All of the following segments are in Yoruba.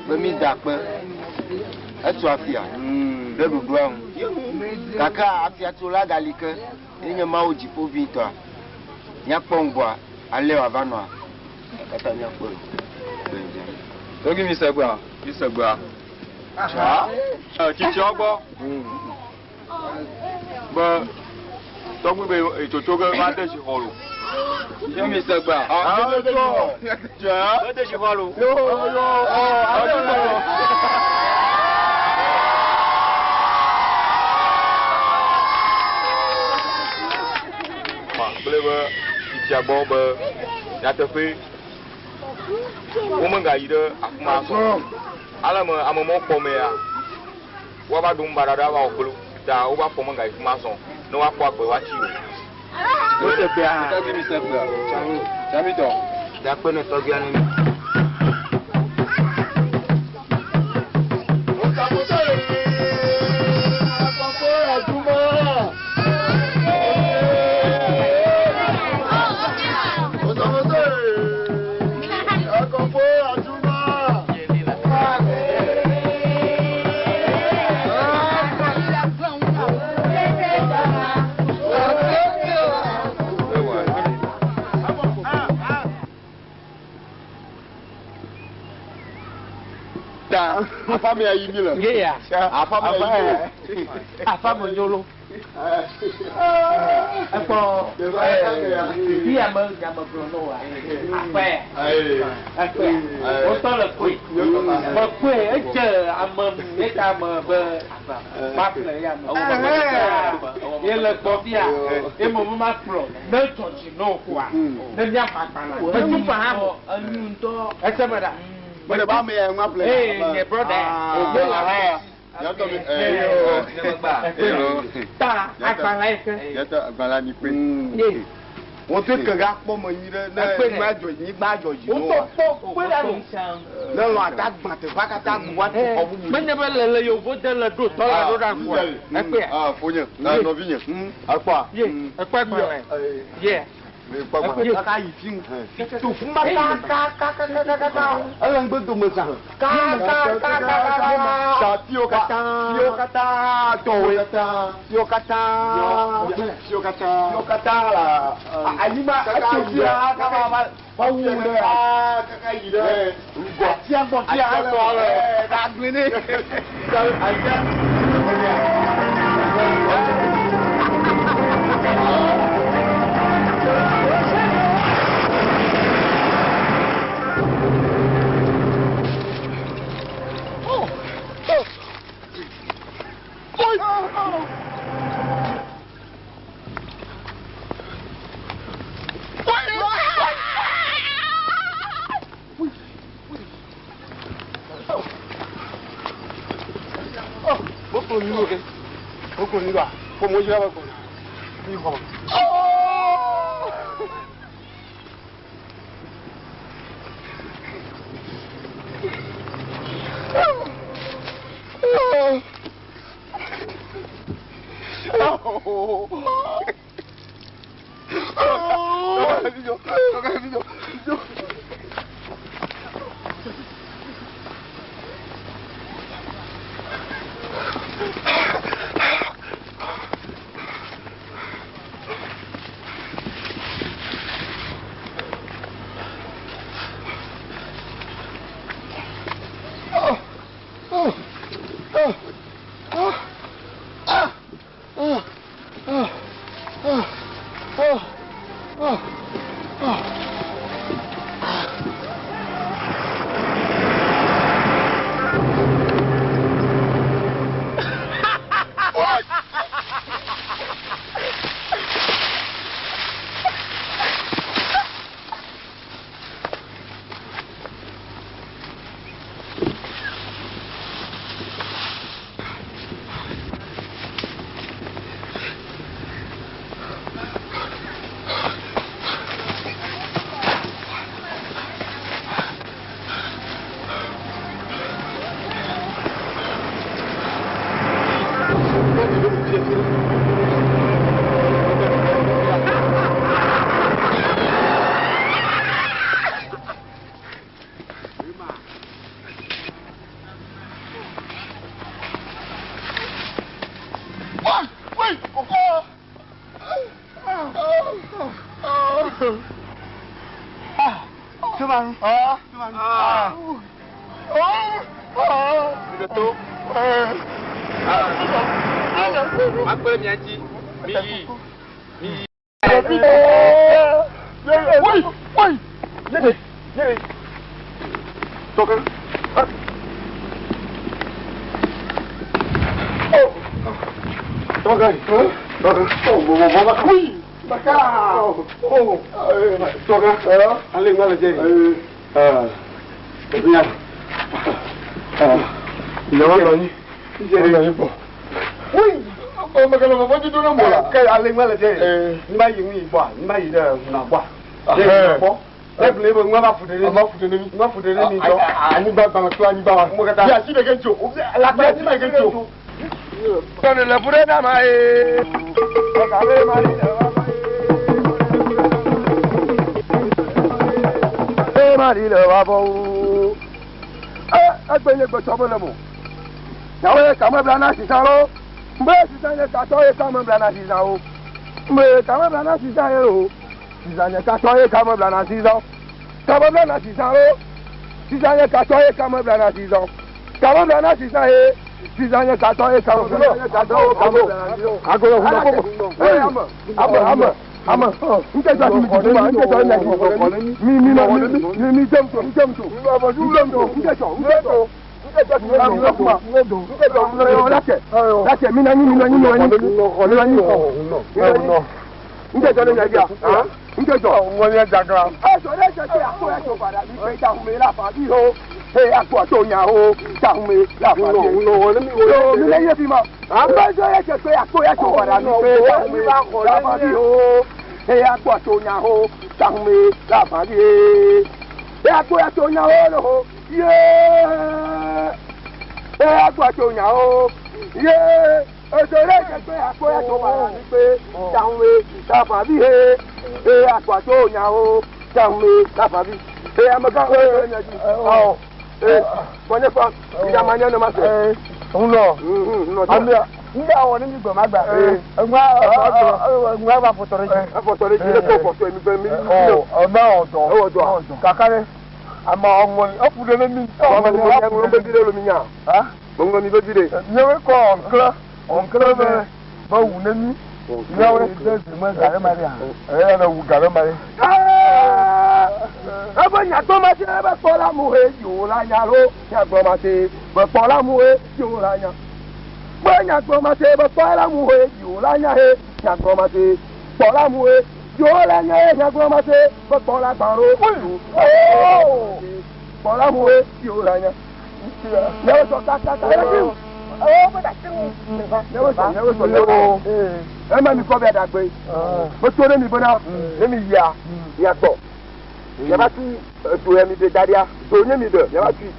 Bemi dakpe. Etu afia. De dodoa. Kaka afia to la galike. Enye ma ojipo vito. Nya kpongboa ale wa vanwa. Kata nya kpo. Ogi mi segba. Cha. Chichi ogbo. Ba tọ́gbù bẹ ètò tó gẹ́ máa tẹ̀sí họlù. Ṣé mi sẹ́gbà? Jẹ́ tẹ̀sí họlù. Boleh ber dicabar ber nyata fe. Umang gaya ide aku masuk. Alam ama mau komea. Wabah dumbar ada awak perlu. Dah ubah umang gaya masuk. No wa kwa wa chi o. Lo se pe a. Ta mi se pe a. Chami to. Da pe ne to bi ani. O ta mo se. Akoko ajuma. O ta mo se. Akoko ajuma. Apa me ayi mi la? Yeah. Apa me ayi. Apa mo nyolo. Apa? Dia mo no wa. Apa? O to le kui. Mo kui e je am me ta mo be pa le ya mo. Ye le bo bia. E mo ma pro. Me to ji no kwa. Ne nya pa pa la. Me tu pa ha mo. Anu to. E se me da. Boleh ba me yang apa? Hey, my brother. Oh, lah. Ya to me. Ta, apa lagi? Ya to agbalá ni pe. Wọ́n tó kẹ̀gá pọ̀ mọ̀ yín rẹ̀ náà nígbà àjọyìn ló wà. Lẹ́nu àdágbọ̀n àtẹ̀fá kátà gùn wá tó kọ́ fún mi. Mẹ́nyẹ́ bẹ́ẹ̀ lẹ́lẹ́ yóò bó dé lẹ́dọ̀ tọ́lá ló dà fún ẹ. Ẹ pé ẹ. Fonyẹ̀ náà nọ́bí yẹn. Akpa. Yé ẹ pẹ́ gbọ́n rẹ̀. Yé. Kaka yìí fi ń tó fún bá ká. Ẹlẹ́n gbé dòmò sàn. Ká. Tí o kata. Tọ̀wé. Tí o kata la. Àyíká ẹ̀tọ́ sí a kaka wá wú lẹ̀. Kaka yìí lẹ̀. Àti àgbọ̀n tí a lọ rẹ̀. Dàgbé ní. Boko ni ba, ko mo jira ba ko. Ni ko. Betul. Apa ni Haji? Mi. Woi. Ni. Tokan. Tokan. Woi. Bakal. Tokan. Aling mana jadi? Kemudian. Jangan lagi. Jadi ni po. Woi. Makan apa pun itu nama lah. Kau aling mana jadi? Ni mai yang ni buat, ni mai dah nak buat. Apa? Eh boleh buat ngapa fuder ni? Ngapa fuder ni tu? Ani buat bang tu ani bawa. Ya si bagian tu. Lakukan si bagian tu. Kau ni lah fuder nama eh. Kalau mari mari le wabo. Agbenye gbotobo le mo. Yawe kama blana sisalo. Mbe sisanye katoye kama blana sisalo. Mbe kama blana sisalo. Sisanye katoye kama blana sisalo. Kama blana sisalo. Sisanye katoye kama blana sisalo. Kama blana sisalo. Sisanye katoye kama blana sisalo. Agolo ama. Ama, nke jọ ti mi ti ma, nke jọ ni mi jẹun to. Nke jọ lákẹ mi na yin. Nke jọ ni yàgbé a. Nke jọ. Wọ́n yẹ jagra. Ẹ̀sọ́ yẹ jẹ́ pé àpò ẹ̀sọ́ padà bí pé ìdáhùn mi láfa bí o. Ṣé àpò àtò yàn o? Ìdáhùn mi láfa bí o. Mi lè yé fi mọ. Ẹ̀sọ́ yẹ jẹ́ pé àpò ẹ̀sọ́ padà bí pé ìdáhùn mi láfa bí o. Hey, I got to know, tell me, laugh at you. Hey, I got to know, yeah. Hey, I got to know, yeah. I said, I got to tell me, laugh at you. Hey, I got to know, tell me, laugh at you. Hey, I'm a guy. Oh, hey, when you come, you're my young man. Oh, no, no, Nígbà àwọn onígbò má gbà. Ẹgbẹ́ àfọ̀tọ̀rẹ́jì. Àfọ̀tọ̀rẹ́jì ló kọ̀ fọ̀tọ̀ èmi gbẹ̀mí. Ọ̀nà ọ̀dọ̀. Kàkárẹ́. Àmọ́ ọmọ ọ̀fùdé lómi. Ọmọ mi ló bẹ́ jíde lómi yàn. Ọmọ mi ló jíde. Ìyẹ́wé kọ ọ̀nkẹ́lẹ́ bẹ́ẹ̀ bá wù lẹ́mí. Ìyẹ́wé ìdẹ́sì mọ́ gàrẹ́ mari à. Ẹ̀yẹ́ lọ wù gàrẹ́ mari. Ẹgbẹ́ yàtọ̀ máa ṣe ẹgbẹ́ pọ́lá mu he yòó láyà ló. Yàtọ̀ máa ṣe ẹgbẹ́ pọ́lá mu he yòó láyà. Banya gboma se ba pala mu he yola nya he nya gboma se pala mu he yola nya he nya gboma se ba pala baro pala mu he yola nya ne so ta ba da tin ne so mi ko be da gbe mo to mi bona mi ya gbo ya ba tu to mi de daria to nye mi de ya ba tu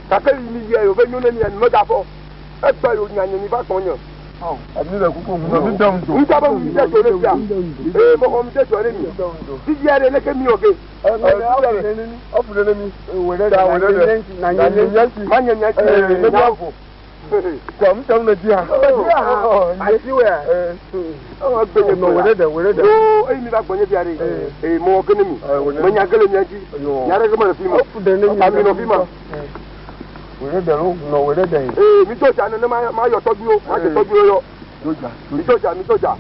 kakali mi ye o be nyone mi en mo da fo ẹgbẹ́ yóò yan yẹn ní bá tán yàn. Àbí ilẹ̀ kúkú òun náà ní dẹ́hùn tó. Nígbà bá wù mí jẹ́jọ́ lé bíà. Ee mo kàn mí jẹ́jọ́ lé mi. Títí ẹ̀rẹ́ lẹ́kẹ́ mi òkè. Ọ̀fùlẹ̀ lé mi. Wẹ̀rẹ̀ dẹ̀. Má yẹn yẹn ti. Lẹ́bí àfọ̀. Kọ̀ mi tẹ́wọ́n lè di à. Àti wẹ̀. Ọ̀hún gbẹ̀yẹ̀ mi wẹ̀rẹ̀ dẹ̀. Yóò èyí mi bá gbọ̀nyẹ́ bí ara yìí. Ee mo wọ gẹ́lẹ́ mi. Mo nya gẹ́lẹ́ mi ẹjí. Nyàrá gẹ́gẹ́ mọ̀ fi mọ̀. Àmì nọ fi mọ̀. Wèrè dẹ̀rù nọ wèrè dẹ̀yìn. Ee mi tọ́jà ni máa yọ tọ́jú o máa ṣe tọ́jú o yọ. Mi tọ́jà.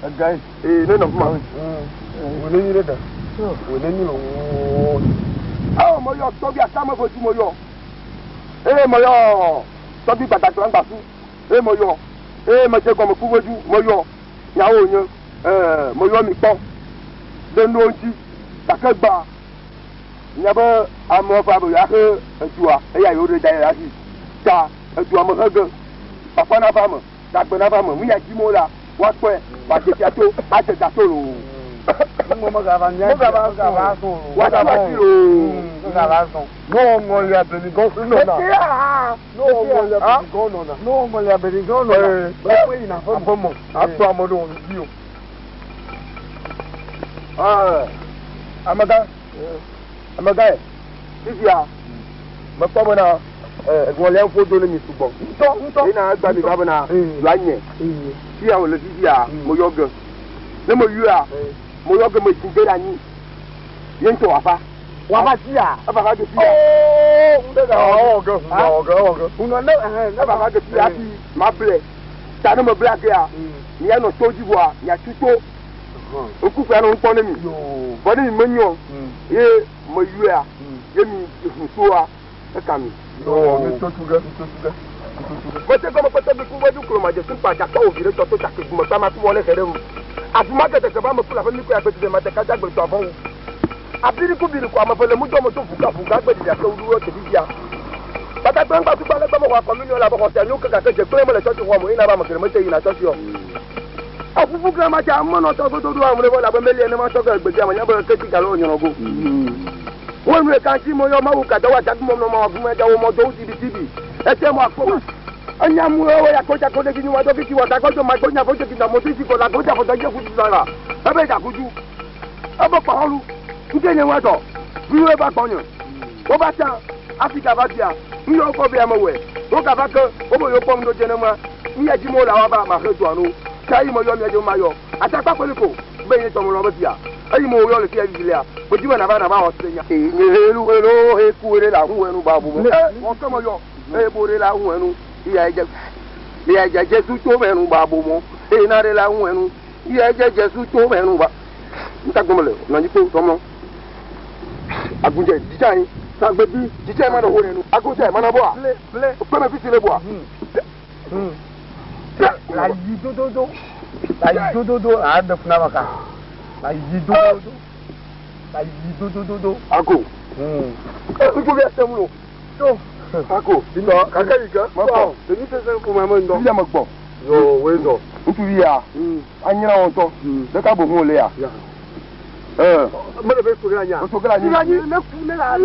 Ẹ̀gá yìí. Ee nínú fún ma. Wèrè yìí rẹ̀ dẹ̀. Wèrè yìí lò wọ́ọ́. Àwọn ọmọ yọ tọ́jú àtàwọn fojú mo yọ. Ee mo yọ tọ́jú pàtàkì lágbà fún. Ee mo yọ. Ee mo ṣe kọ̀mọ̀ fún fojú mo yọ. Ìyàwó yẹn mo yọ mi pọ́n. Lẹ́nu oúnjẹ kàkẹ́ gbà. Nyaba amọ fa bo ya ke etua eya yo de da ya si ta etua mo hege papa na fa mo da gbe na fa mo mi ya ji mo la wa pe wa te ti ato a te da to lo mo ga ba nya mo ga ba so wa da ba ti lo mo ga ba so no mo le abe ni go no na no mo le abe ni go no na no mo le abe ni go no na ba pe ina fo mo ato amodo on bi o Amaga sisi a me kpɔm na ɛgbɔnlɛ fodo ne mi sugbɔ ntɔ ina gba mi gba na yua nyɛ si a wòle sisi a mo yɔ ge ne mo yua mo yɔ ge me si ge ɖe anyi ye ŋutɔ wafa Wabatia. Ababa de tia. Unone ababa de tia ti mable. Tanu mo black ya. Ni ya no toji wa, ya tuto. Oku fa no npo na mi. Bodi mi menyo. Ye mo yua. Ye mi fusoa. E ka mi. No, mi totuga. Você como pode ver como é do croma de simpa já tá ouvindo tô já que uma tama com olha querendo a fuma que te vamos pula para mim que a pede de mata casa do teu bom a piri ku biri ku ama pele muito fuga gbe dia que o duro te dia bata tão ba tu ba le ba mo kwa million la ba ko te nu ka je pele mo le church wo mo ina ba mo kere mo te ina church yo a fufu grama ja mo no to do do amure la ba meli ene ma to ka gbe ja mo nya ba ke ti ka lo nyon go won we kan ti mo yo ma wo ka da wa ja mo no ma fu me ja wo mo do tibi ete mo akoma anya mu ya koja kode kini wa do kiti wa ta kojo ma gonya fojo kiti mo ti ko la goja fojo je kuju sara ebe ja kuju abo paulu nje ne wa do biwe ba gbonyo o ba ta africa ba dia ni o ko be amawe o ka ba ko o bo yo pom do je ne ma ni ya ji mo la wa ba ma he to anu sai mo yo mi je ma yo ata pa ko be ni to mo lo ba dia ayi mo yo le fi ile a o ji na ba o senya e ni helu elo he ku ere la hu enu ba bu mo o ko mo yo e bo re la hu enu iya eja Jesu to menu ba bo mo e na re la hu enu iya eja Jesu to menu ba nta gbomole na ni ko tomo agunje dijan sagbe bi dijan ma do ho enu agunje ma na bo a ple pe me fi le bo a la yi do a de funa maka la yi do ako ko bi asemuro to ako ndo kaka yiga mako teni sese ko ma mo ndo ya magbo yo we ndo ntu ya anyira won to de ka bo hu le ya mo le be so gra nya ni le ku le la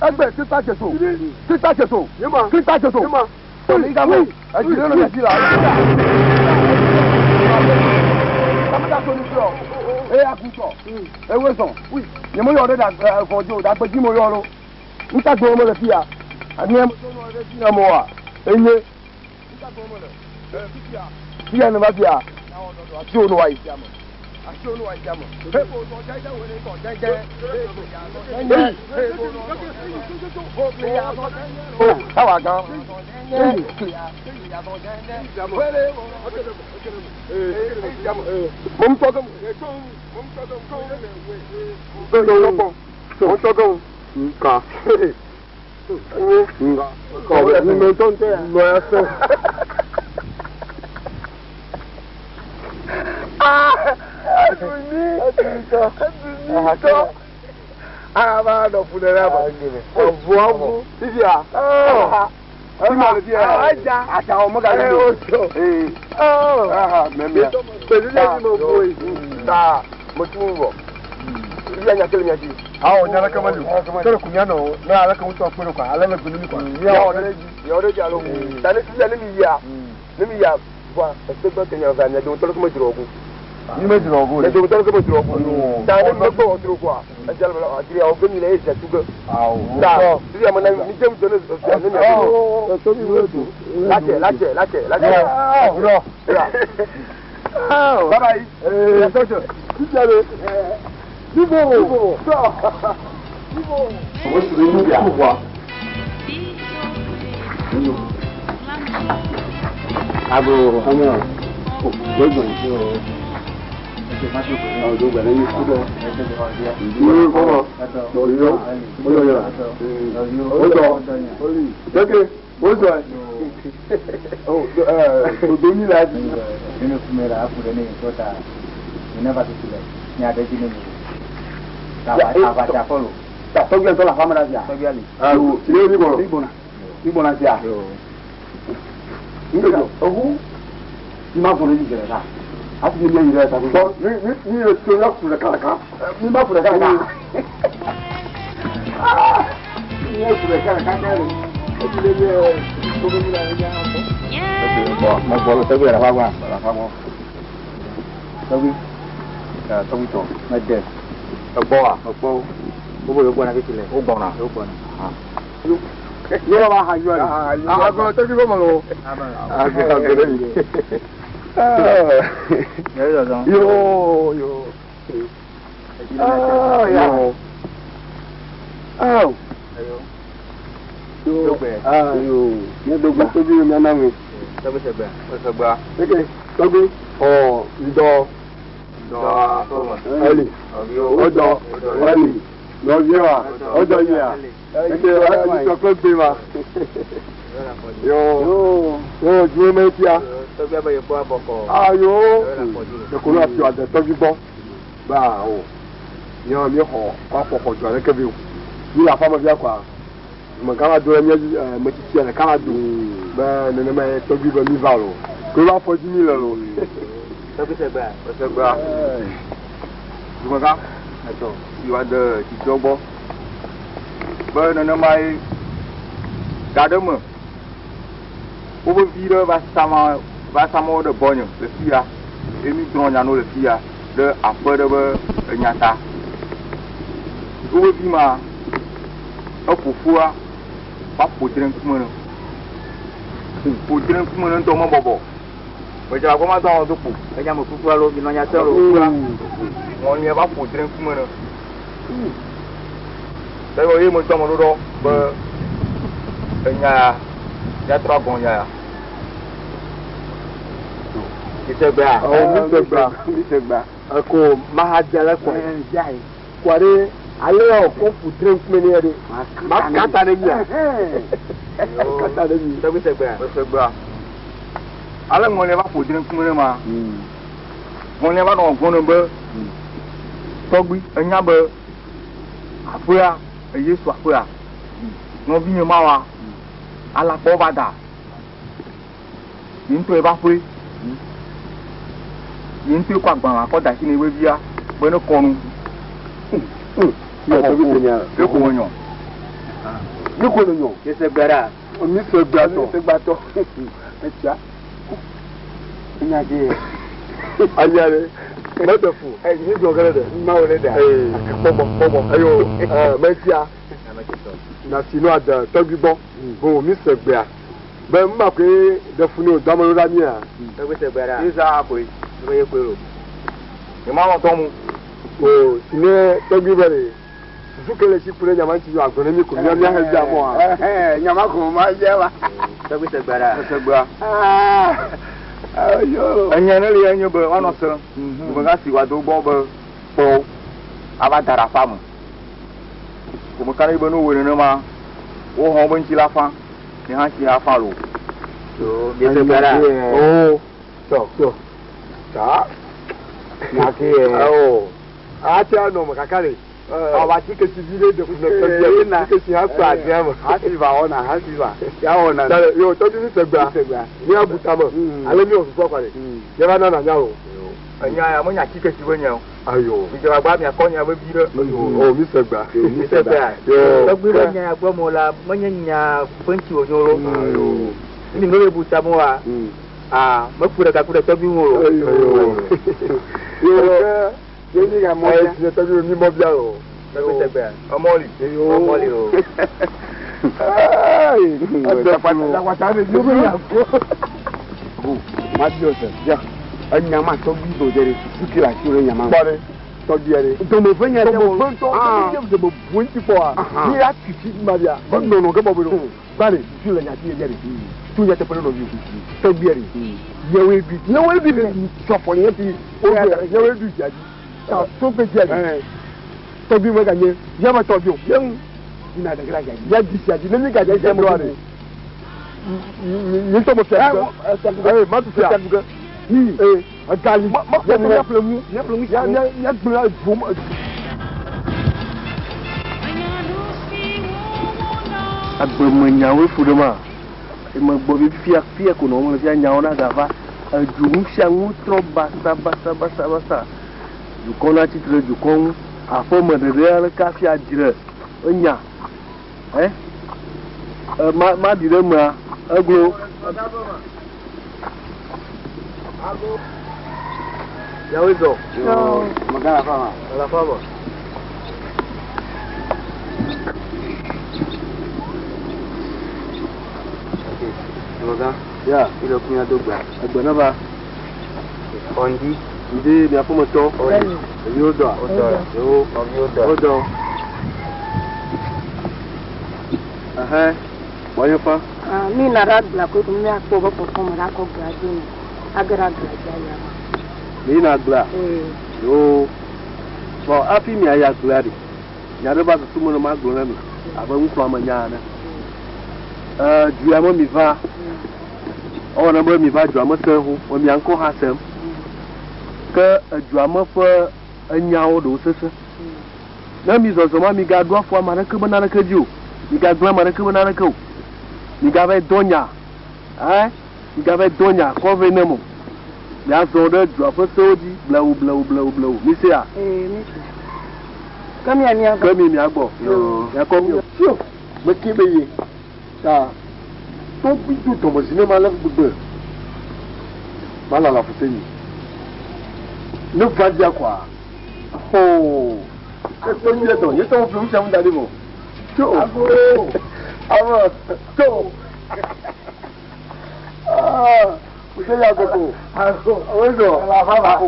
egbe tita jeso yema o ni ga mo ajire no ti la kamata so ni so akuto we so ni mo yo de da fojo da gbe ji mo yo lo nta gbo mo le fia ani mo so no de ti na mo wa enye nta gbo mo le fia ni ba fia ati onu wa isi amo he ko so jaja we ni ko jaja tawa gan mo to gam ka ko ni me ton te lo aso aba do funera ba ovu bibia ti ma le bia aja o mo ga ni o memia pẹ̀lú le mo boy ta mo tun wo bibia nya kele nya ji awo nya la kamalu toro kunya no na ala kan to pere kwa ala na gunu mi kwa ya o de ja lo ta ni ti le mi ya wa e gbe ke nya va nya do toro ko mo jiro ogun ni me jiro ogun le do toro ko mo jiro ogun ta ni mo gbo toro kwa e jalo la adiri o gbe ni le se tugo awo ta ti ya mo na mi je mi do le so ya ni mi to mi wo do lache bro ya bye bye ya so ti jalo Vivo! Wo su ni ya wa. Abo homo. Wo gbo ti o. E ma so ko o do gbe ni ku do. Ni ko mo. Do yo. O yo yo. O do. Deke, o do. Oh, do ni la di. Ni ku me ra ku de ni ko ta. Ni na ba ti le. Ni ade ji ni. Apa follow. Tak tahu yang telah kamu dah. Tahu ali. Sini ni bona sia. Ini tu. Oh. Ni ma boleh ni kira. Hati ni yang dia tak. Ni tu nak sudah kala. Ni ma sudah kala. Ni sudah kala ni. Jadi dia tu ni dah dia. Mau boleh tahu ada apa? Apa? Tahu. Tahu tu. Ada. Ọgbọ́ gbogbo ìgbọ́n náà kékeré ó gbọ́n náà yóò wá ha yóò rí àgbọ̀n tó kí fọ́mọ̀ lọ àgbẹ̀rẹ̀ yìí yóò Oh. Yo. Ah, yo. Ni dogba to bi mi na mi. Tobi segba. Okay. Tobi. Oh, ndo. Ali. Odo. Ali. No yewa. Odo yewa. Okay, I just talk to ma. Yo. Yo, ju me ti a. Tobi abaye fo aboko. Ah yo. De ko la fi ade tobi bo. Ba o. Yo mi ho kwa foko jo le ke bi. Ni la fama bia kwa. Mo kama do mi mo ti ti na kama do. Ba ne me tobi ba mi va lo. Ko la fo ji mi lo. Tobi segba. Jumaka. Ato, iwa de ti jogbo. Ba ne mai gademo. Obo vire va sama de bonyo, le fia. Emi dronya no le fia de afere be nyata. Obo bima opofua pa podren kumono. Podren kumono to mo bobo. Beja ko ma don do po. Enya mo fufu alo bi no nya tero fufu. Won ye ba podren kumono. Dago ye mo to mo do be enya ya tra gonya. Isegba. Oh, Isegba. Ako mahajala kwa. Kware ale o ko putren kumene ade. Makata ne bia. Kata ne bia. Tobi segba. Ale mo le ba putren kumene ma. Mo le ba no gono be. Togbi enya be. Afuya, Yesu afuya. No bi ni ma wa. Ala po bada. Yin to e ba fue. Yin to kwa gban akoda kini we bia bo no konu. Yo to bi tenya. Yo ko wonyo. Ni ko no yo. Ke se gbara. O mi se gba to. Echa. Nya ge. Ayare. Wonderful. Hey, you go get it. Ma wo le da. Bobo. Ayo, metia. Na sino ada togbo. Bo mi se gba. Be mma pe defunu damoro ra mi a. Tobi segbara. Isa akoy. Tobi ye kwero. Ni ma won to mu. O sine togbi bere. Sukele si pure nyama nti yo agbon mi ko mi ha ja mo a. Nyama ko ma je wa. Tobi segbara. Ayo. Anya na le anyo be ono so. Bo ga si wa do bo be po. Aba dara famu. Ko mo kare be no we ne ma. Wo ho bo nti la fa. Ni ha ki afa lo. So, bi segbara. Oh. So. Ta. Na ke. Oh. Ati ano makakale. Awa chike sivile de kuno na chike si hapa adiama. Hasiba ona, hasiba. Ya ona. Yo, to di segba. Ni abutamo. Ale mi ofuso kwale. Ye ba na nya o. Anya ya mo nya chike si wenye o. Ayo. Bi je wa gba mi akonya we bi re. Oh, mi segba. Mi segba. Yo. To gbe nya agbo mo la mo nya fonti onyoro. Ayo. Ni no le butamo wa. Ah, mo fure ka kure to bi wo. Ayo. Yo. Yeni ga mo ya. Ti to bi mi mo bia o. Tobi segba. Omoli. Omoli o. Ai. La kwatane yo mi ya ko. Ma dio se. Ya. Anyama to bi do dere. Sikira kire nyama. Bale. To diere. To mo fanya de mo. Ah. De mo bunti po a. Ni ya titi maria. No no ke bo bo. Bale, ti le nya ti ye dere. Tu ya te pele no bi. To biere. Yewe bi ni sofo ni ti. O yewe bi jaji. Ta so pe jaji. To bi mo ga nye. Ya ma to bi o. Yen ina da gra jaji. Ya di jaji. Ni ga jaji mo wa ni. Ni to mo fe. Eh, ma tu fe. Ni agali ma ko ya plemu ya gbra jom agbemanya we fudema e ma gbo bi fia ko no mo fia nya ona gava ajum fia ngutro basa du kona titre du kon afo mo de real ka fia dire onya ma dire ma aglo ya wizo yo magana fama la fama Loga ya ile kunya dogba agbona ba ondi ide bi afomo to ondi yo do yo odo Boyo pa. Mi na radla ko mi akpo ba perform ra ko grade ni. Agara grade ya. Mi na gla. Yo. So afi mi aya gladi. Ya do ba so mo no ma glo na mi. Aba mu kwa manya na. Duamo mi va. O na mo mi va duamo se ho, o mi anko ha sem. Ke duamo fa anyawo do sese. Na mi zo ma mi ga do afo ma na ke bana na ke ju. Mi ga gla ma na ke bana na ke. Mi ga vai donya. Mi ga vai donya ko venemo. Ya zo de duafo soji blau. Mi se a. Mi se. Kami ani agbo. Kami mi agbo. Ya ko mi. Sio. Me ke be yi. Ta. To bi tu to mo sine ma la gbugbe. Ma la fuseni. No fadia kwa. Oh. Eto mi le to, ye to fi un se un dade mo. To. Amo. To. Use ya koko. Ozo. La baba.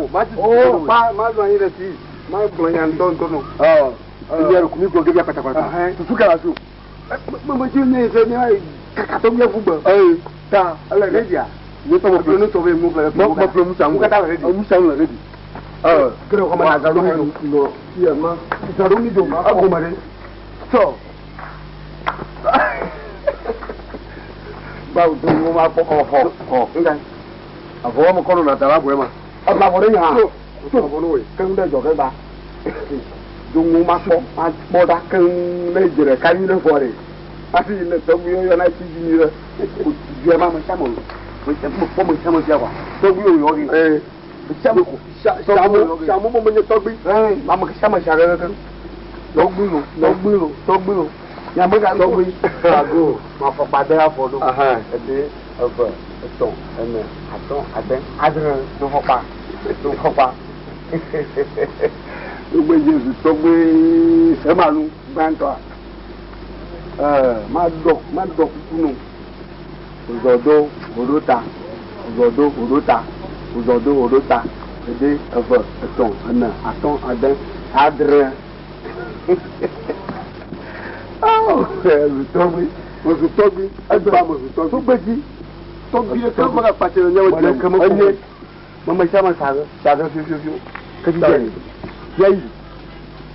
Ma lo yin le ti. Ma gbon yan don no. Ile ru kumi ko ge pátápátá. Tutu kala su. Mo ji ni se ni ai kaka to mi fu gbo. Ta, ala le dia. Ni to mo pro no to be mo pro. Mo pro mu sa mu. Kata le di. Mu sa mu le di. Kero ko ma na ga lo no. Iya ma. Sa ro mi do ma ko ma re. So. Ba do mo ma ko ko. Ngai. Avo mo ko na tara bo ma. Ba bo re ya. To bo no we. Kan da jo ba. Dungu ma da kan le jere kan ni fo re ati ne to mi yo na ti ni re je ma chamo mo chamo ja wa to mi yo ri chamo ko chamo mo me to gbi ma mo chamo sha re kan to gbi ya mo ga to gbi ago ma fo pa de afo do e de ofa to ene aton aden adre do fo pa gbogbo Jésù tó gbé sẹ́màlú gbáǹtọ́ má dọ̀ kúkúnù òzòdó òdòta èdè ẹ̀fọ́ ẹ̀tọ̀ ẹ̀nà àtọ̀ àdẹ́ àdìrẹ́ ẹ̀rù tó gbé ẹgbẹ́ mọ̀sù tó gbéjì tó gbé ẹ̀kọ́ mọ́ra pàṣẹ ẹ̀yẹ́wò jẹ́ ẹ̀yẹ́ mọ́mọ́ iṣẹ́ máa ṣàgẹ́ fíofíofíó kẹ́kí jẹ́ yayi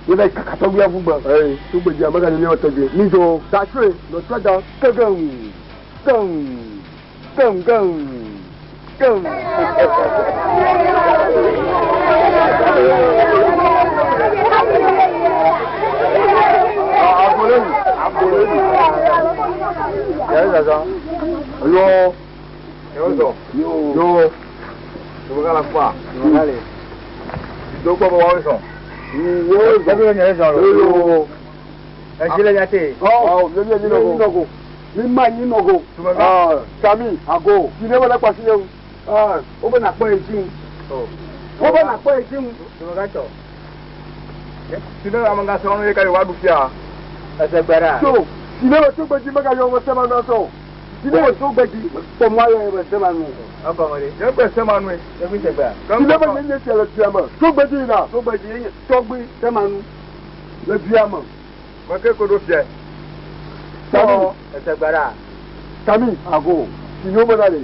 ye ba kakato gya fugba to gbeji amaga ni o toje ni jo datre no traga gam aboleni ya zaza yo to ga la kwa ngale do ko ba wa so wo jabe nya so lo e jile nya te le nogo ni ma ni nogo sami ago ti le wala kwa siye o be na po ejin to ga cho ti le amanga so no ye ka wa du fia ese gbara so ti le to gbeji mega yo wo se ma no so ti le to gbeji po mo ayo e se ma nu apa mo re je pe se ma nu e bi se gba ti le ba nye se le ti ama to gbeji na to gbeji to gbe se ma nu le bi ama mo ke ko do fie so ese gbara kami ago ti no mo na le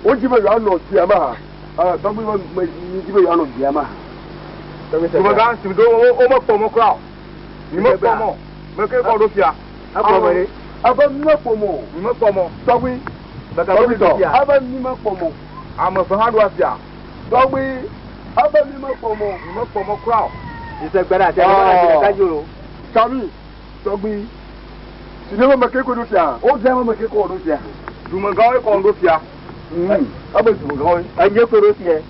o ji me yo no ti ama to gbe mo ni ji me yo no ti ama to mo ga ti do o mo po mo kra ni mo po mo mo ke ko do fie apa mo re aba mi po mo to gbe baka bo fie aba mi po mo ama fo ha do afia to gbe aba mi po mo kra ise gbara te na ka juro kami to gbe ti ne mo ke ko do fia o je mo ke ko do fia du mo ga ko do fia aba du mo ga anye ko do fia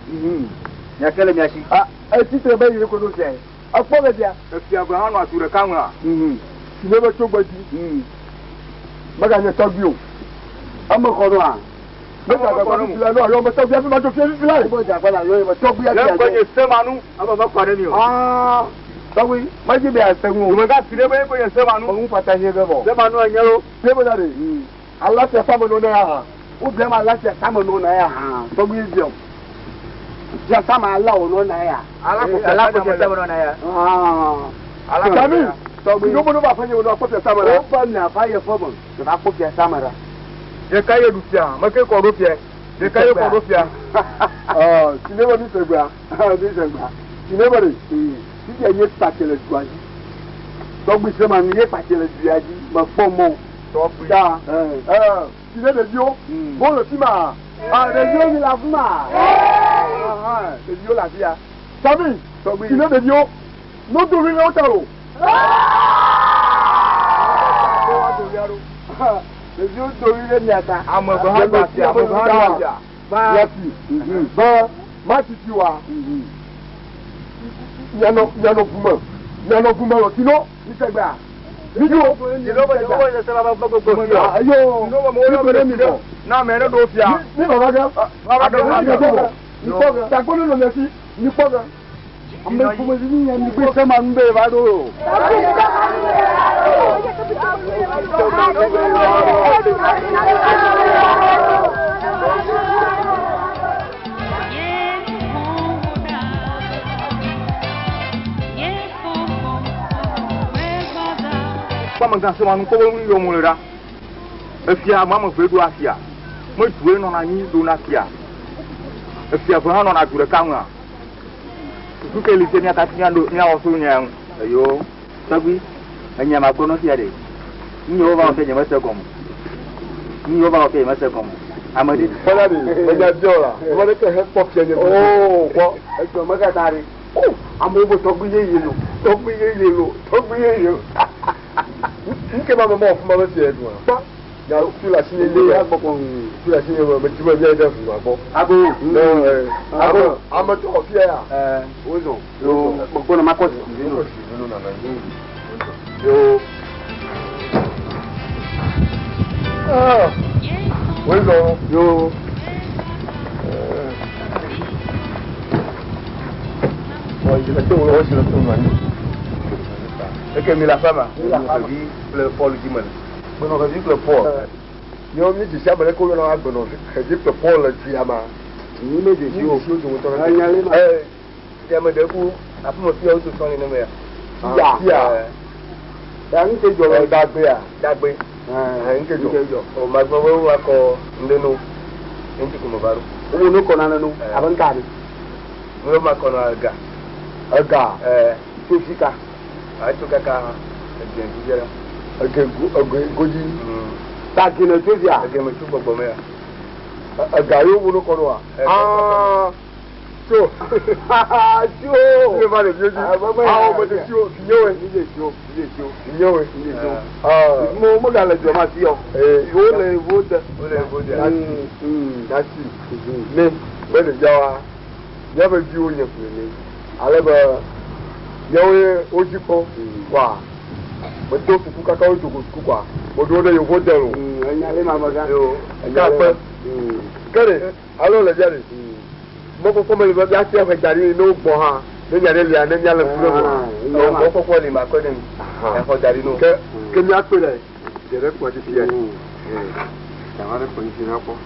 ya kele mi ashi ti te ba yi ko do fia apo be dia e fia gba hanu ature kanwa ti ne mo to gbaji maga ne to bi o ama ko do a mega ga ko do fia no yo mo to fia fi ma to fia fi la bo ja gbala yo mo to bi ya ya ko ye se manu ama ma ko re ni o tawi ma ji be asenwu o mo ga ti ne bo ko ye se manu o mu pata ye be bo se manu anyero se bo da re Allah se fa mo no na ha o be ma Allah se fa mo no na ya ha to bi bi o ja sama Allah o no na ya Allah ko se fa mo no na ya Allah kami tɔgbi no mo no ba fanye wo no akɔfia samara o pa na fa ye fo mo de ba akɔfia samara ye ka ye du fia ma ke ko do fia ye ka ye ko do fia tine ba ni segba ni segba tine ba ri ti ye patele duaji tɔgbi se ma ni ye patele duaji ma fo mo tɔgbi da tine de yo bo lo ti ma de yo ni la fuma de yo la fia sabi tɔgbi tine de yo no do ri o taro Ebi o tori le ni ata. Àmọ́ bá ha gba ti àmọ́ bá ha gba. Ba ba ma ti ti wa. Nyano guma lo kino ni segba. Video. Ni lo ba se la ba gbogbo ti. Ayo. No mo mo le mi do. Na me do fia. Ni baba ga. Baba ga. Ni ko ga. Ta ko lo le si. Ni ko ga. Ambe ko mo ni ni ko se ma mbe ba do. Kwa manga se manu ko won yo mu lera efia ma mo fedu afia mo tuwe no na nyi do na afia efia fo ha no na dure kanwa ku ke li se ni atati ndo ni awo so nya ayo sabi anya ma ko no tia de ni o ba o ke nya ma se ko mo ni o ba o ke ma se ko mo amadi Fala bi e ja jola mo le ke he pop je ni ko e jo ma ka tari amo bo to gbe ye lo nke ba mo fun ma se edun pa ya tu la si ile ya gboko tu la si ile mo ti mo bi e da fun agbo amo to fi ya ozo Yo gbogbo na makosi nínú na na yo ozo yo oye la to lo si lo to ma ni e ke mi la fama vi le Paul Dimel bueno que dit le Paul yo mi ti sabere ko lo na agbono que dit le Paul ti ama ni me de si o so jo to na ya me de ku afu mo fi o to so ni me ya ya nke jo dagbe nke jo o ma gbo wo wa ko ndenu enti ko mo baro o no ko na no aban ka ni wo ma ko na aga to fika a to kaka gen jera goji ta ki no to ya gen me tu gbogbo me aga yo wo no ko no so ni ba le bioji mo de ti o nyewe mo ga le jo ma ti o wo le dasi me be le jawa ya be ji o yen ni ale ba yawe ojipo wa mo to fuku kaka o jogo fuku kwa mo do de yo ho dero anyale ma maga yo ka pe kare alo le jare mo ko me ba ya ti e jare no gbo ha le jare le ane nya le furo mo ko ko ni ma ko ni e ko jare no ke mi ape le jere ko ti fi e ta wa le ko ni na ko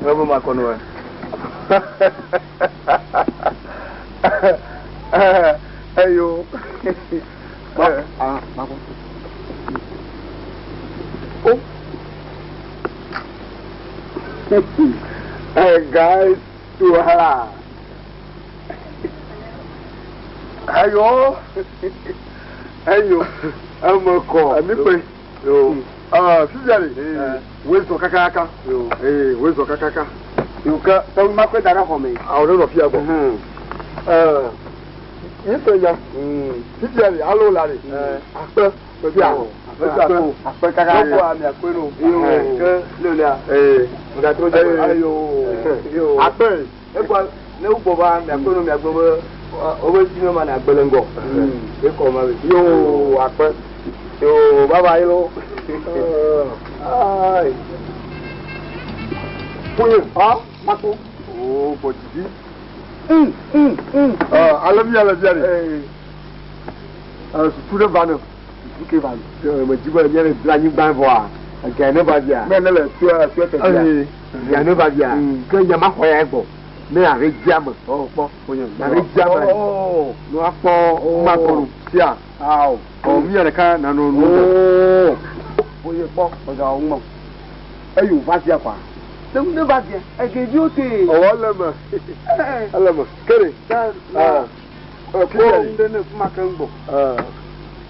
Vamos ma kono ayo hey guys to hala ayo amoko ami pe yo sijari wezo kakaka wezo kakaka yuka to ma ko dara ho me awon no fi agbo yipe ya sijari alo lare ape pe ape kakaka ko ami apero ke lele a nga to je ayo ape e kwa ne ugbo ba mi apero mi agbo owe sino ma na agbelengo e ko ma yo ape yo baba yelo ai puye mako bojiji alabi su tude banu suke banu me jiba nyere blanyi ban voa Okay, no bad ya. Mais le toi te Eh, ya no bad ya. Que ya ma ko ya gbo. Me a re jam. Oh, po. Na re jam. Oh, no apo ma ko sia. Aw. Oh, mi ya ka na no no. Oh. Oye po, o ga un mo. Ayu va sia kwa. Dem ne va sia. E ke di o te. Oh, alama. Alama. Kere. Ah. Ko nde ne ma kan gbo.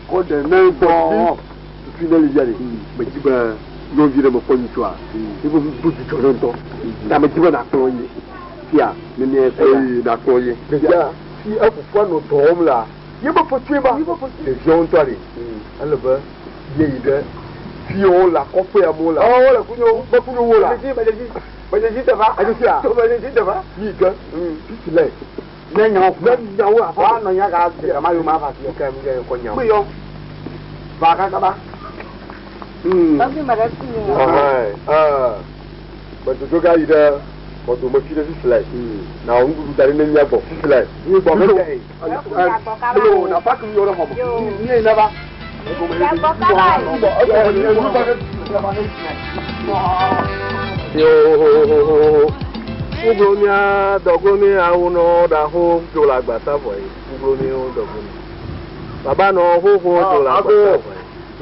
Ko de ne gbo. Finally yari. Me ti ba no vire mo ko ni twa. Ibo bu ti to ronto. Da me ti ba na to yi. Tia, me ne na to yi. Ja, si afufa no to mla. Yebo po tweba. Le jon to ari. Alaba ye ide. Fi o la ko fe amola. Oh, la kunyo, ba kunyo wo la. Ba je ta ba. Ajo sia. To ba je ta ba. Yi ga. Fi le. Na nya wo afa no nya ga ma yo ma fa ti ka mi ga ko nya. Mo yo. Ba ka ba. Tapi mereka ni. But to go ida, but to make it slide. Now we do that in the yabo. Slide. You go make it. Hello, na pack you your home. Ni na ba. Yo. Ugomia, dogomia, uno da home to la gbata boy. Ugomia, dogomia. Baba no ho to la gbata boy.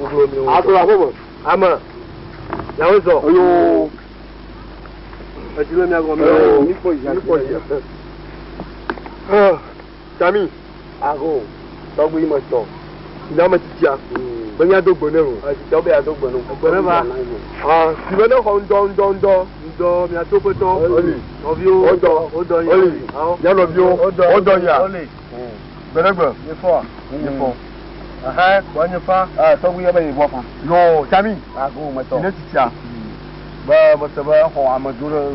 Ugomia. Ago ama. Yawo so. Oyo. Ajilo mi ago mi. Ni po ya. Tami. Ago. Dogbo imo so. Ina ma titia. Benya dogbo ne o. Dogbo ya dogbo no. Dogbo ba. Ti be no ho ndo mi atoko to. Oli. Ovio. Odo ya. Oli. Ya lo bio. Odo ya. Oli. Belegbo. Ni fo. Aha, wanye fa. Dogbo ya ba yi bo fa. Yo, Tami. Ago mo to. Ina titia. Ba ba ho amaduro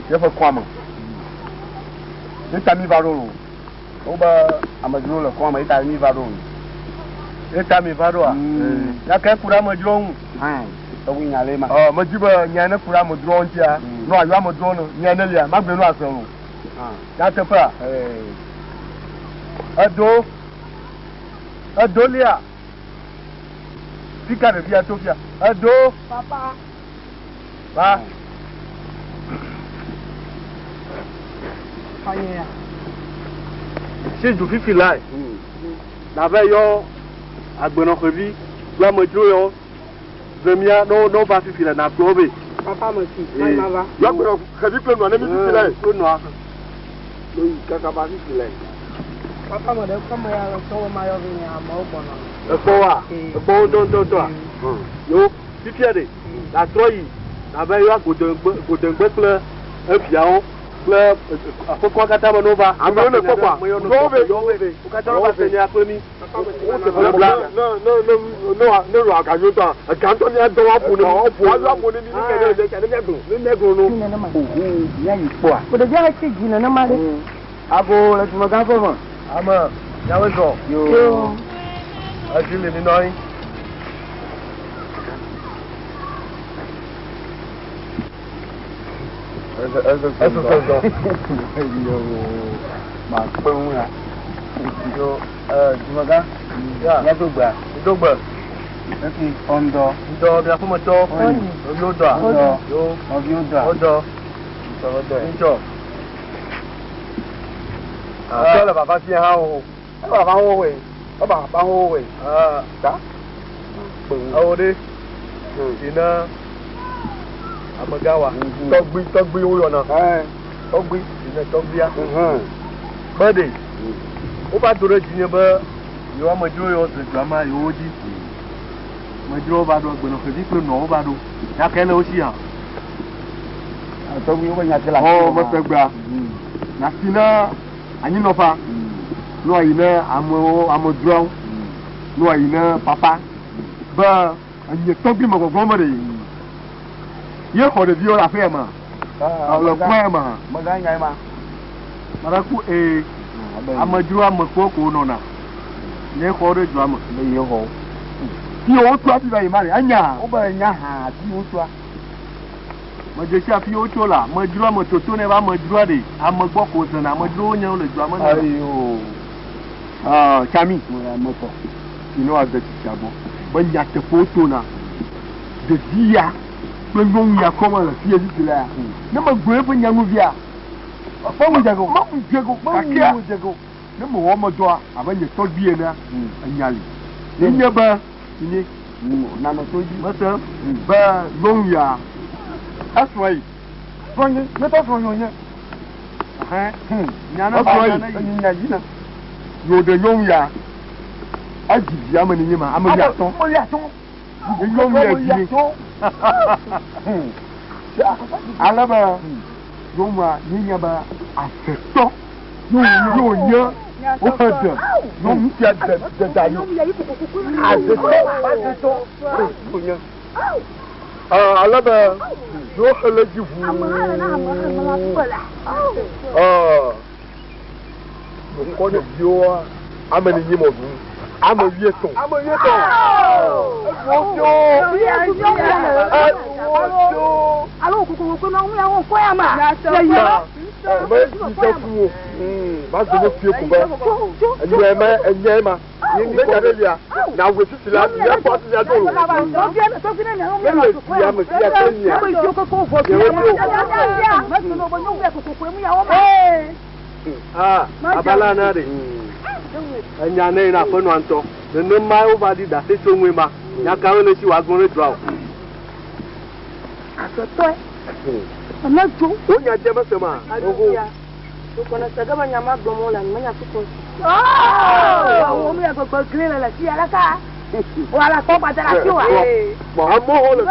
ya fa kwama. Ni Tami ba ro. O ba amaduro le kwama ita mi ba ro. Ita mi ba ro a. Ya ka kura amaduro hu. To wi nyale ma. Majiba nyane kura amaduro ntia. No ayo amaduro no nyane lia, magbe no aso ro. Ya te fa. Ado lia. Fika de bia Tofia. Ado. Papa. Ba. Anya. Si du fifi lai. Na ve yo agbona kwebi, la mojo yo. Zemia no ba fifi la na probe. Papa mo si. Mama ba. Yo agbona kwebi pe no na mi fifi lai. Ko no aka. Lo yi kaka ba fifi lai. Papa mo de ko mo ya so ma yo bi ni ama o bono. Epo wa. Epo don a. Yo fifi ade. La troyi. Na ve yo agodengbe kle efiawo. Kle akoko kata mo no ba. Amo ne kokwa. Yobe. Ukata ro ba se ni akomi. No ro aga yo ta. Aga to ni ado wa pu ni. Wa yo apu ni ni ke ne dun. Ni negro no. Ya yi po a. Ko de ja ti jina na ma de. Ago le tumo gan fo mo. Ama, ya we so. Yo. Ajile ni noi. Eso. Ma pe un ra. Yo, tumo gan. Ya to gba. Dogba. Eki ondo. Ndo bi afumo to. Yo do. Yo. Obi ondo. Odo. Sọ̀rọ̀ do. Njo. Tọ́lẹ̀ bàbá sí ẹ̀hán o. Ẹ bàbá ń wòwe. Ẹ bàbá ń wòwe. Dá. Àwòdé. Iná. Àmọ̀gáwà. Tọ́gbí ó yọ̀nà. Tọ́gbí. Iná tọ́gbíá. Bọ́dẹ̀. Ó bá dòrò jìnnà bẹ́ yóò mọ̀jú yóò tètè àmà yóò jí. Mọ̀jú ó bá dọ̀ gbẹ̀nà kẹ̀sí pé nà ó bá dọ̀. Yàkẹ́ ló sì hàn. Tọ́gbí ó bá nyàtí la. Ọ̀ mọ̀fẹ́ gbà. Nàfi náà. Anyi nɔfa nɔ yi ne amedzrawo nɔ yi ne papa be enye tɔgbi me gbɔgbɔm me ɖe ye xɔ ɖeviwo le aƒea me le kɔe me Mega nya ma. mara ku amedzro ame kpɔ ko nɔna ne xɔ ɖe dzroa me Le ye ho. fi wotu afi va yi ma ɖe anya O ba nya ha ti o tua. medze afi wotso la amedzro ame toto ne va amedzroa ɖe ame gbɔ ko zena amedzrowo nye wo le dzroa me ne Ayo. Tami Mo ya moto. ino ade tsitsi agbɔ be nyateƒewo tona de dia le nom ya comment la fille dit là ne me goye pour nyangu via pas mu jago kakia ne mo wo mo do aba ye to bie na anyali ne nyaba ni na no to ji mata ba nom ya aswai fonye ne to fonye nya nyana ba na ni na yo de nom ya aji ya mani ni ma amali aton nom ya ji alaba yoma ninya ba afeto yo nya o fada no mti da da yo azeto nya alaba yo halaji fu ko ne yo amani ni mo bu amoyeto alo kuku ko na mu ya won ko ya ma ya ma ji fu ba zo mo fie ku ba enye ma ni me jare lia na we ti la ya po ti ya do lo so fi na me ko ya mo ya tan ya ko ko fo ya ma so no bo nyu we ku mu ya wo ma abala na de anya na ina fo no anto ne mai over di da se chonwe ma nya ka we le si wa gun re draw asoto ana jo o nya je ma se ma ogo to kona saga ba nya ma gbomo la ma nya ko o mi ya ko clean la si ala ka wala ko pa dara si wa mo amo ho le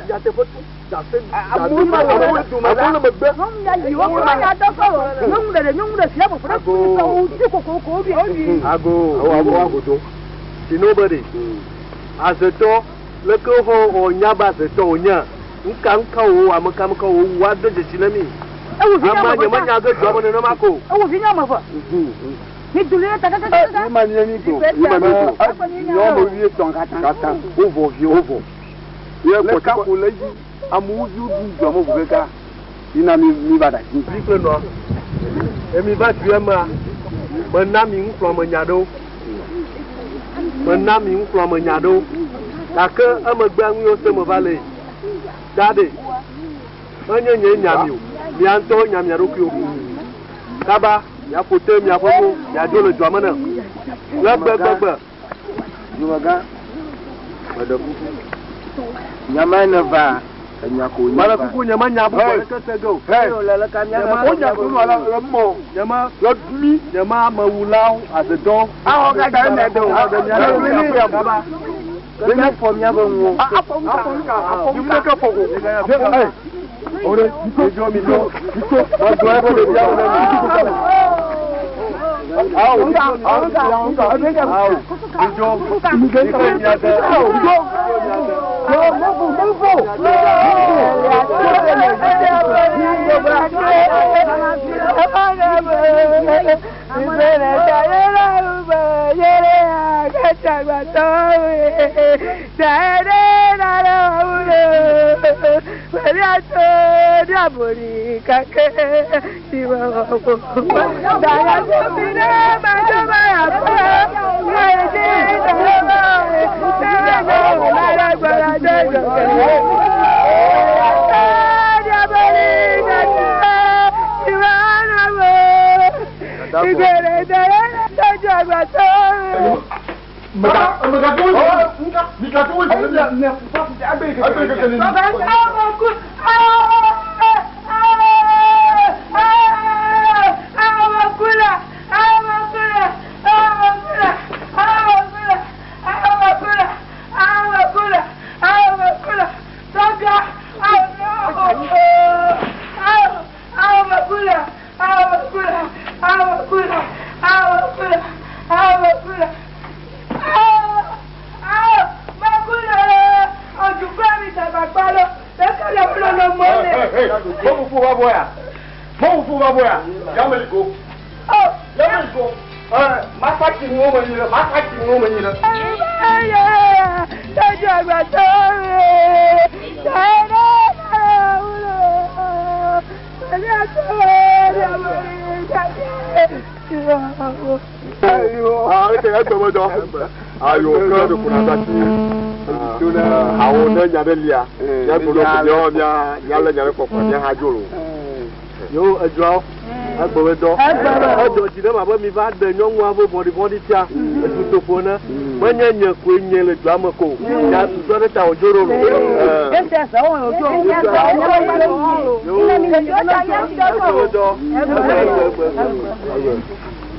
ya te fotu da se amu ma du ma da mo ya yi wo ma ya do ko nyum de si abo fo ko ti ko bi ago ago do si nobody azeto le ko ho onya ba zeto onya nka wo amaka mka wo wa do je sinami ama nya manya go do mo no mako ewo fi nya ma fa ni dule ta ni ma ni ni go yo mo wi ton kata ovo vi ovo ye ko ta ko leji amu ju du jo mo bugeka ina mi bada ni plique no emi ba tu ama mo na mi nflo mo nya do mana mi nflo mo nya do la ke amagba nwi o se mo vale dade onye nye nya mi o mi anto nya mi aroki o kaba ya fote mi afomo ya do le jo amana la gbegbe nuwaga madabu nyama na va nyako mara kuku nyama nya bo ka se go la la ka nya o nya ko ala mo nyama lo dumi nyama mawulau azedo a o ga da na do o da nya ni ko ya baba Bena form ya bongo. Afom ka fogo. Hey. Ore, jo mi do. Ito, ba do ebo de ya na ni ko kala. Au, jo. Mi ga ka ya da. Jo. Mo.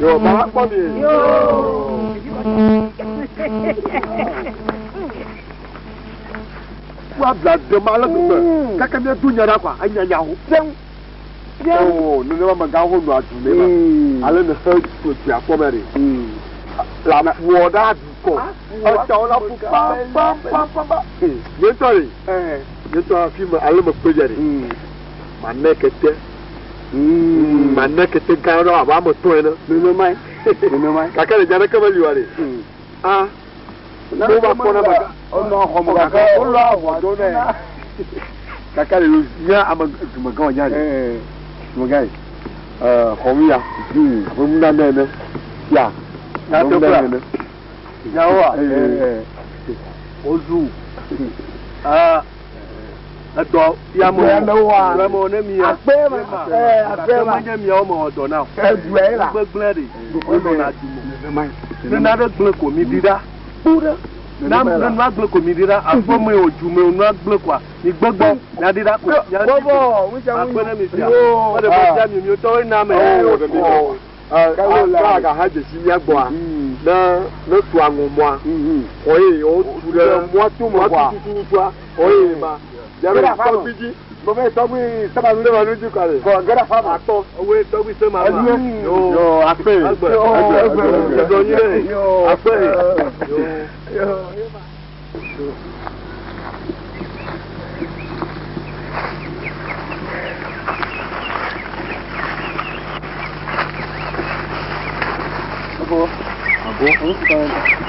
Yo, Baba Bobby. Yo. Wa bla de mala ko. Kaka me dunya ra kwa anya nya ho. Oh, no ne ma ga ho no atu ne ba. Ale ne ha ko ti akobere. La wo da ko. O ta ola pu pa. Ye tori. Ye to fi ma ale ma project. Ma nekete. Ma nekete ka ro aba mo to ena. No mai. No mai. Kaka le jana ka ba liware. Ah. No ba pona ba. No ho mo ka. O lo wa do ne. Kaka le ya ama ma ga nya ni. Mo ga. Ho mi ya. Bo mu na ne. Ya. Na to bra. Ya wa. Ozu. Ah. Ato ya mo wa mo ne mi ya apema apema je mi o mo odo na egbe la gbegble de o na ju mo ne na de gble ko mi dira pura na na gble ko mi dira afo mo oju mo na gble kwa ni gbegbo na dira ko ya bobo wi je wi mi sia o de bo ja mi o to na me o de mi ka ga ha je si mi agbo a na tu anwo mo a oye o tu de mo tu mo kwa oye ma Gera fa biji bo be to bi sama nle wa loju kare ko gera fa ma to owe to bi se ma yo ape yo yin yo ape yo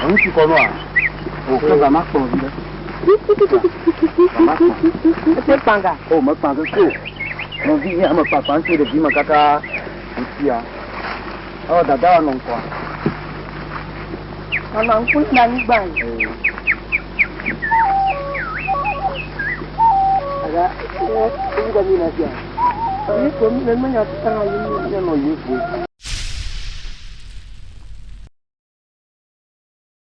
on ti ko no a o ko ba ma ko bi Você panga? Oh, mas panga tu. Não vinha, mas papai tu de bima kaka usia. Oh, dada não kwa. Mama nkun na ni gban. Aga, o ga mi na sia. Ni ko mi me nya tanga ni no no yefu.